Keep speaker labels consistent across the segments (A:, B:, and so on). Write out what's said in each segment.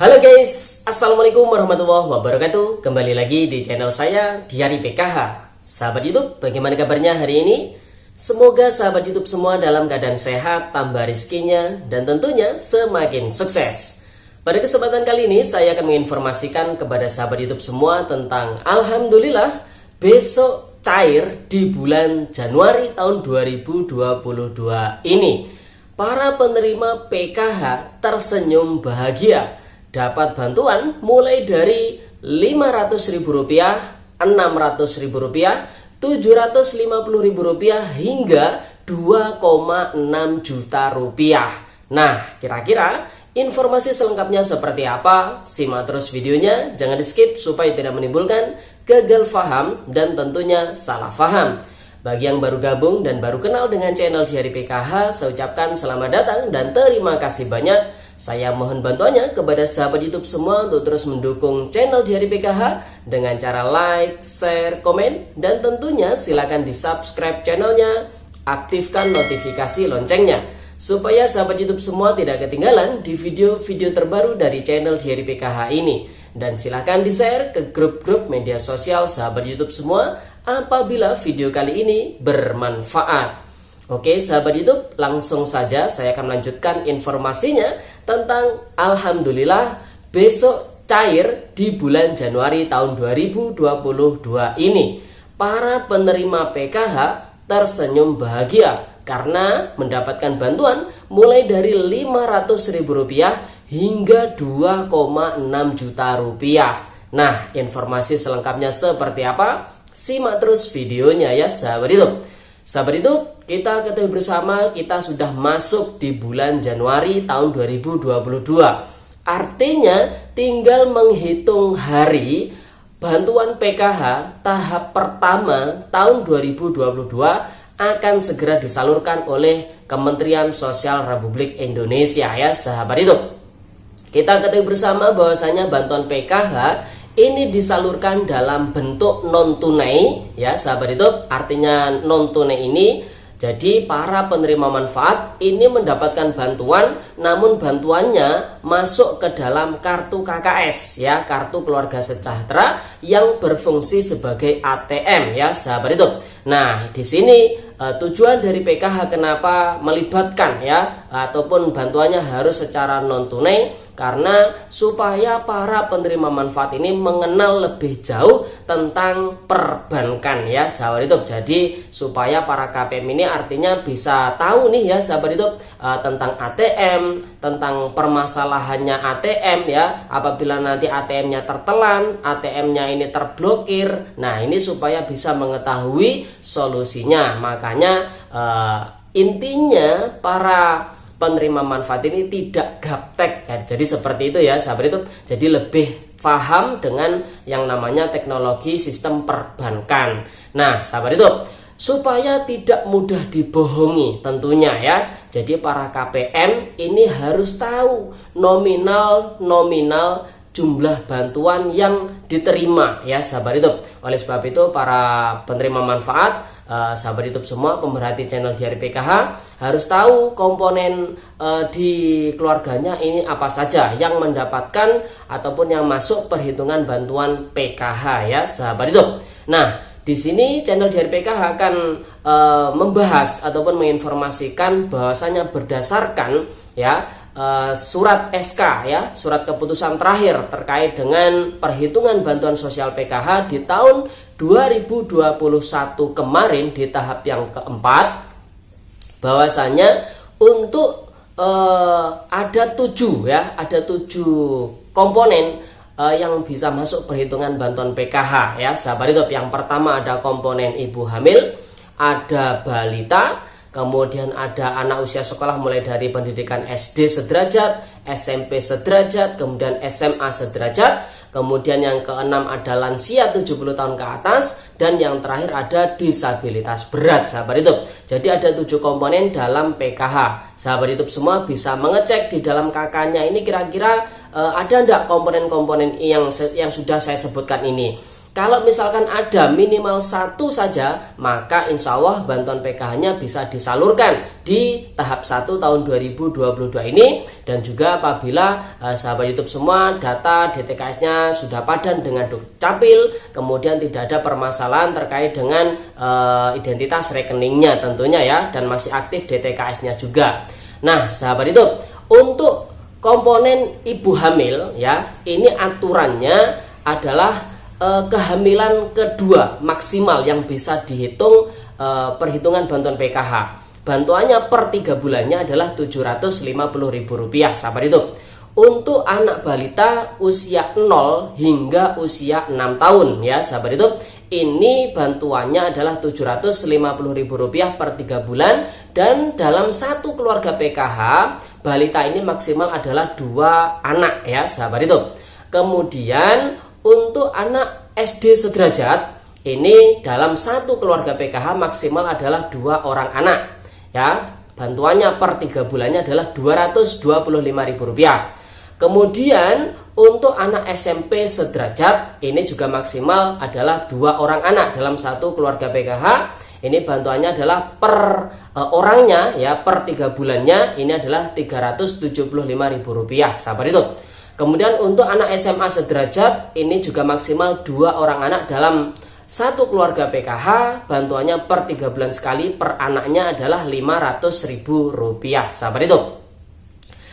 A: Halo guys, Assalamualaikum warahmatullahi wabarakatuh. Kembali lagi di channel saya, Diari PKH. Sahabat YouTube, bagaimana kabarnya hari ini? Semoga sahabat YouTube semua dalam keadaan sehat, tambah rizkinya, dan tentunya semakin sukses. Pada kesempatan kali ini, saya akan menginformasikan kepada sahabat YouTube semua tentang Alhamdulillah, besok cair di bulan Januari tahun 2022 ini. Para penerima PKH tersenyum bahagia, dapat bantuan mulai dari Rp500.000, Rp600.000, Rp750.000 hingga Rp2,6 juta. Nah, kira-kira informasi selengkapnya seperti apa? Simak terus videonya, jangan di skip supaya tidak menimbulkan gagal paham dan tentunya salah paham. Bagi yang baru gabung dan baru kenal dengan channel Diari PKH, saya ucapkan selamat datang dan terima kasih banyak. Saya mohon bantuannya kepada sahabat YouTube semua untuk terus mendukung channel Diari PKH dengan cara like, share, komen, dan tentunya silakan di subscribe channelnya, aktifkan notifikasi loncengnya supaya sahabat YouTube semua tidak ketinggalan di video-video terbaru dari channel Diari PKH ini. Dan silakan di share ke grup-grup media sosial sahabat YouTube semua apabila video kali ini bermanfaat. Oke sahabat YouTube, langsung saja saya akan melanjutkan informasinya tentang Alhamdulillah besok cair di bulan Januari tahun 2022 ini. Para penerima PKH tersenyum bahagia karena mendapatkan bantuan mulai dari Rp500.000 hingga Rp2,6 juta. Nah, informasi selengkapnya seperti apa? Simak terus videonya ya sahabat YouTube. Sahabat YouTube, kita ketahui bersama kita sudah masuk di bulan Januari tahun 2022. Artinya tinggal menghitung hari bantuan PKH tahap pertama tahun 2022 akan segera disalurkan oleh Kementerian Sosial Republik Indonesia ya sahabat YouTube. Kita ketahui bersama bahwasanya bantuan PKH ini disalurkan dalam bentuk non tunai ya sahabat YouTube. Artinya non tunai ini jadi para penerima manfaat ini mendapatkan bantuan, namun bantuannya masuk ke dalam kartu KKS ya, kartu keluarga sejahtera yang berfungsi sebagai ATM ya sahabat YouTube. Nah, di sini tujuan dari PKH kenapa melibatkan ya ataupun bantuannya harus secara non tunai, karena supaya para penerima manfaat ini mengenal lebih jauh tentang perbankan ya sahabat YouTube. Jadi supaya para KPM ini artinya bisa tahu nih ya sahabat YouTube tentang ATM, tentang permasalahannya ATM ya. Apabila nanti ATM-nya tertelan, ATM-nya ini terblokir, nah ini supaya bisa mengetahui solusinya. Makanya intinya para penerima manfaat ini tidak gaptek. Jadi seperti itu ya sahabat YouTube. Jadi lebih paham dengan yang namanya teknologi sistem perbankan. Nah sahabat YouTube, supaya tidak mudah dibohongi tentunya ya. Jadi para KPM ini harus tahu nominal jumlah bantuan yang diterima ya sahabat YouTube. Oleh sebab itu para penerima manfaat, sahabat YouTube semua, pemerhati channel Diari PKH harus tahu komponen di keluarganya ini apa saja yang mendapatkan ataupun yang masuk perhitungan bantuan PKH ya sahabat YouTube. Nah, di sini channel Diari PKH akan membahas ataupun menginformasikan bahwasanya berdasarkan ya surat SK ya, surat keputusan terakhir terkait dengan perhitungan bantuan sosial PKH di tahun 2021 kemarin di tahap yang keempat, bahwasanya untuk ada 7 komponen yang bisa masuk perhitungan bantuan PKH ya sahabat YouTube. Yang pertama ada komponen ibu hamil, ada balita, kemudian ada anak usia sekolah mulai dari pendidikan SD sederajat, SMP sederajat, kemudian SMA sederajat, kemudian yang keenam ada lansia 70 tahun ke atas, dan yang terakhir ada disabilitas berat sahabat YouTube. Jadi ada 7 komponen dalam PKH. Sahabat YouTube semua bisa mengecek di dalam KK-nya ini kira-kira ada enggak komponen-komponen yang sudah saya sebutkan ini. Kalau misalkan ada minimal satu saja, maka insya Allah bantuan PKH-nya bisa disalurkan di tahap 1 tahun 2022 ini. Dan juga apabila sahabat YouTube semua data DTKS-nya sudah padan dengan Dukcapil, kemudian tidak ada permasalahan terkait dengan identitas rekeningnya tentunya ya, dan masih aktif DTKS-nya juga. Nah sahabat YouTube, untuk komponen ibu hamil ya, ini aturannya adalah kehamilan kedua maksimal yang bisa dihitung perhitungan bantuan PKH. Bantuannya per 3 bulannya adalah Rp750.000 sahabat itu. Untuk anak balita usia 0 hingga usia 6 tahun ya sahabat itu, ini bantuannya adalah Rp750.000 per 3 bulan. Dan dalam satu keluarga PKH, balita ini maksimal adalah 2 anak ya sahabat itu. Kemudian untuk anak SD sederajat, ini dalam satu keluarga PKH maksimal adalah 2 orang anak ya. Bantuannya per 3 bulannya adalah Rp225.000. Kemudian untuk anak SMP sederajat, ini juga maksimal adalah 2 orang anak dalam satu keluarga PKH. Ini bantuannya adalah per orangnya ya, per 3 bulannya ini adalah Rp375.000 sahabat itu. Kemudian untuk anak SMA sederajat, ini juga maksimal 2 orang anak dalam satu keluarga PKH. Bantuannya per 3 bulan sekali, per anaknya adalah Rp500.000 sahabat itu.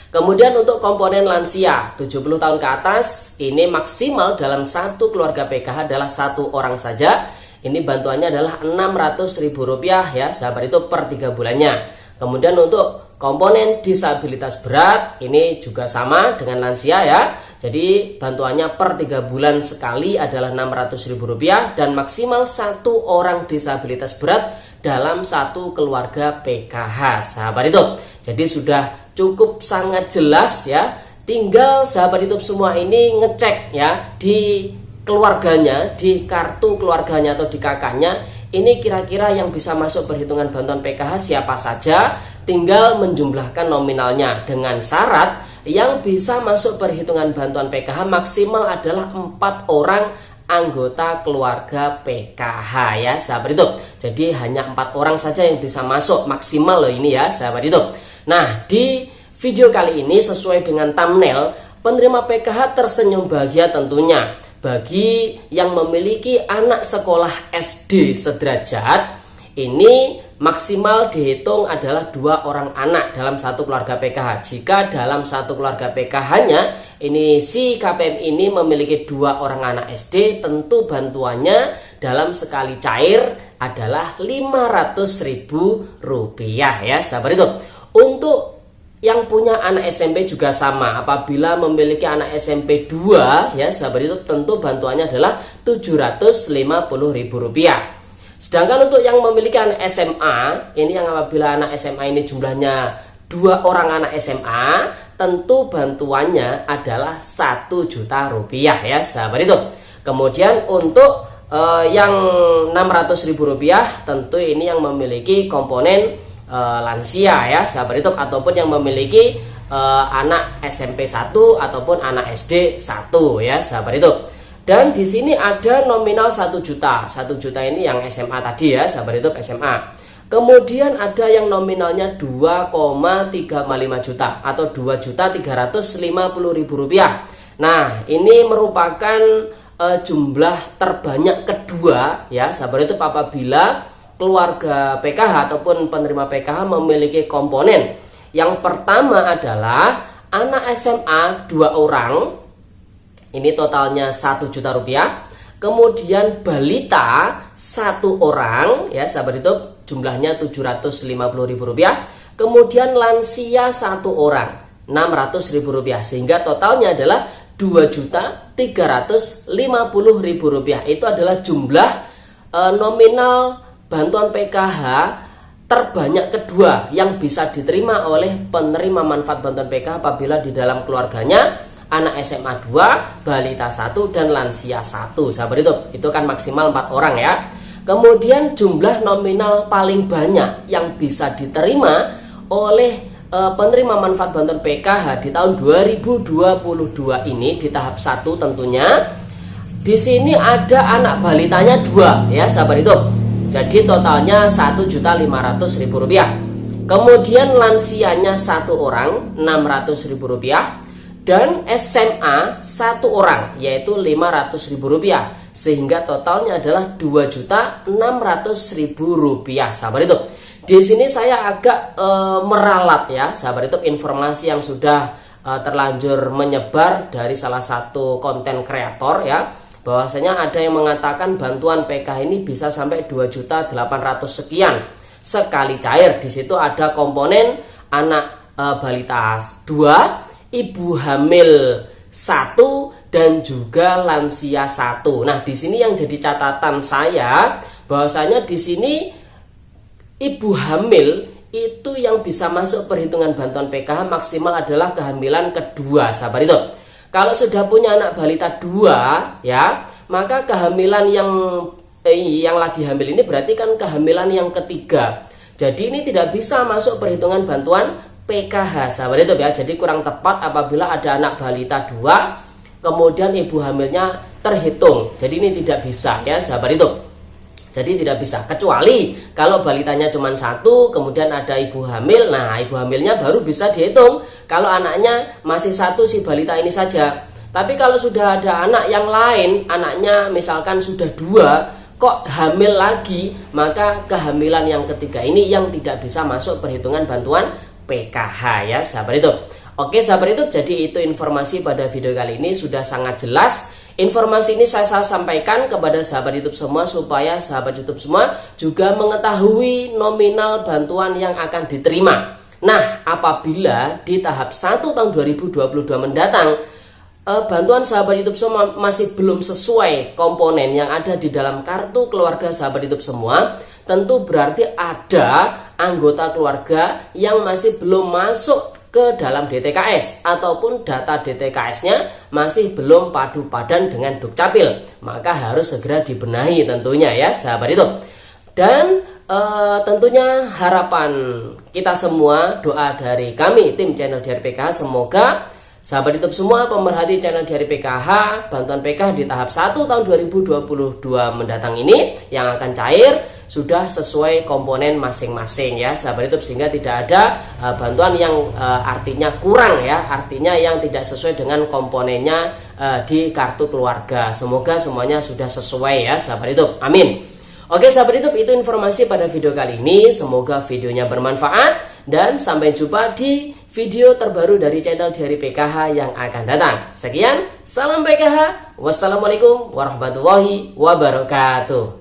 A: Kemudian untuk komponen lansia 70 tahun ke atas, ini maksimal dalam satu keluarga PKH adalah 1 orang saja. Ini bantuannya adalah Rp600.000 ya sahabat itu per 3 bulannya. Kemudian untuk komponen disabilitas berat, ini juga sama dengan lansia ya. Jadi bantuannya per 3 bulan sekali adalah Rp600.000 dan maksimal 1 orang disabilitas berat dalam satu keluarga PKH sahabat itu. Jadi sudah cukup sangat jelas ya. Tinggal sahabat YouTube semua ini ngecek ya di keluarganya, di kartu keluarganya atau di kakaknya, ini kira-kira yang bisa masuk perhitungan bantuan PKH siapa saja. Tinggal menjumlahkan nominalnya dengan syarat yang bisa masuk perhitungan bantuan PKH maksimal adalah 4 orang anggota keluarga PKH ya sahabat itu. Jadi hanya 4 orang saja yang bisa masuk maksimal loh ini ya sahabat itu. Nah di video kali ini sesuai dengan thumbnail, penerima PKH tersenyum bahagia tentunya. Bagi yang memiliki anak sekolah SD sederajat, ini maksimal dihitung adalah 2 orang anak dalam satu keluarga PKH. Jika dalam satu keluarga PKH-nya ini si KPM ini memiliki 2 orang anak SD, tentu bantuannya dalam sekali cair adalah Rp500.000 ya sahabat itu. Untuk yang punya anak SMP juga sama. Apabila memiliki anak SMP 2 ya sahabat itu, tentu bantuannya adalah Rp750.000. Sedangkan untuk yang memiliki anak SMA, ini yang apabila anak SMA ini jumlahnya 2 orang anak SMA, tentu bantuannya adalah Rp1.000.000 ya sahabat itu. Kemudian untuk yang Rp600.000, tentu ini yang memiliki komponen lansia ya sahabat itu, ataupun yang memiliki anak SMP 1 ataupun anak SD 1 ya sahabat itu. Dan di sini ada nominal 1 juta. 1 juta ini yang SMA tadi ya sahabat itu, SMA. Kemudian ada yang nominalnya 2,35 juta atau Rp2.350.000. Nah ini merupakan jumlah terbanyak kedua ya sahabat itu apabila keluarga PKH ataupun penerima PKH memiliki komponen. Yang pertama adalah anak SMA 2 orang, ini totalnya Rp1 juta. Kemudian balita 1 orang ya sahabat itu, jumlahnya Rp750.000. Kemudian lansia 1 orang Rp600.000, sehingga totalnya adalah Rp2.350.000. Itu adalah jumlah nominal bantuan PKH terbanyak kedua yang bisa diterima oleh penerima manfaat bantuan PKH apabila di dalam keluarganya anak SMA 2, balita 1, dan lansia 1 sahabat itu kan maksimal 4 orang ya. Kemudian jumlah nominal paling banyak yang bisa diterima oleh penerima manfaat bantuan PKH di tahun 2022 ini di tahap 1 tentunya Di sini ada anak balitanya 2 ya sahabat YouTube. Jadi totalnya Rp1.500.000. Kemudian lansianya 1 orang Rp600.000 dan SMA 1 orang yaitu Rp500.000, sehingga totalnya adalah Rp2.600.000 sahabat YouTube. Di sini saya agak meralat ya sahabat YouTube, informasi yang sudah terlanjur menyebar dari salah satu konten kreator ya, bahwasanya ada yang mengatakan bantuan PKH ini bisa sampai 2.800.000 sekian sekali cair. Di situ ada komponen anak balita 2, ibu hamil 1, dan juga lansia 1. Nah, di sini yang jadi catatan saya bahwasanya di sini ibu hamil itu yang bisa masuk perhitungan bantuan PKH maksimal adalah kehamilan kedua sahabat itu. Kalau sudah punya anak balita 2 ya, maka kehamilan yang lagi hamil ini berarti kan kehamilan yang ketiga. Jadi ini tidak bisa masuk perhitungan bantuan PKH sahabat YouTube ya. Jadi kurang tepat apabila ada anak balita 2 kemudian ibu hamilnya terhitung. Jadi ini tidak bisa ya sahabat YouTube. Jadi tidak bisa, kecuali kalau balitanya cuma 1 kemudian ada ibu hamil. Nah, ibu hamilnya baru bisa dihitung kalau anaknya masih 1 si balita ini saja. Tapi kalau sudah ada anak yang lain, anaknya misalkan sudah 2 kok hamil lagi, maka kehamilan yang ketiga ini yang tidak bisa masuk perhitungan bantuan PKH ya sahabat YouTube. Oke sahabat YouTube, jadi itu informasi pada video kali ini sudah sangat jelas. Informasi ini saya sampaikan kepada sahabat YouTube semua supaya sahabat YouTube semua juga mengetahui nominal bantuan yang akan diterima. Nah, apabila di tahap 1 tahun 2022 mendatang bantuan sahabat YouTube semua masih belum sesuai komponen yang ada di dalam kartu keluarga sahabat YouTube semua, tentu berarti ada anggota keluarga yang masih belum masuk ke dalam DTKS ataupun data DTKS-nya masih belum padu padan dengan Dukcapil. Maka harus segera dibenahi tentunya ya sahabat YouTube. Dan tentunya harapan kita semua, doa dari kami tim channel Diari PKH, semoga sahabat YouTube semua pemerhati channel Diari PKH, bantuan PKH di tahap 1 tahun 2022 mendatang ini yang akan cair sudah sesuai komponen masing-masing ya sahabat YouTube, sehingga tidak ada bantuan yang artinya kurang ya, artinya yang tidak sesuai dengan komponennya di kartu keluarga. Semoga semuanya sudah sesuai ya sahabat YouTube, amin. Oke sahabat YouTube, itu informasi pada video kali ini. Semoga videonya bermanfaat dan sampai jumpa di video terbaru dari channel Diari PKH yang akan datang. Sekian, salam PKH. Wassalamualaikum warahmatullahi wabarakatuh.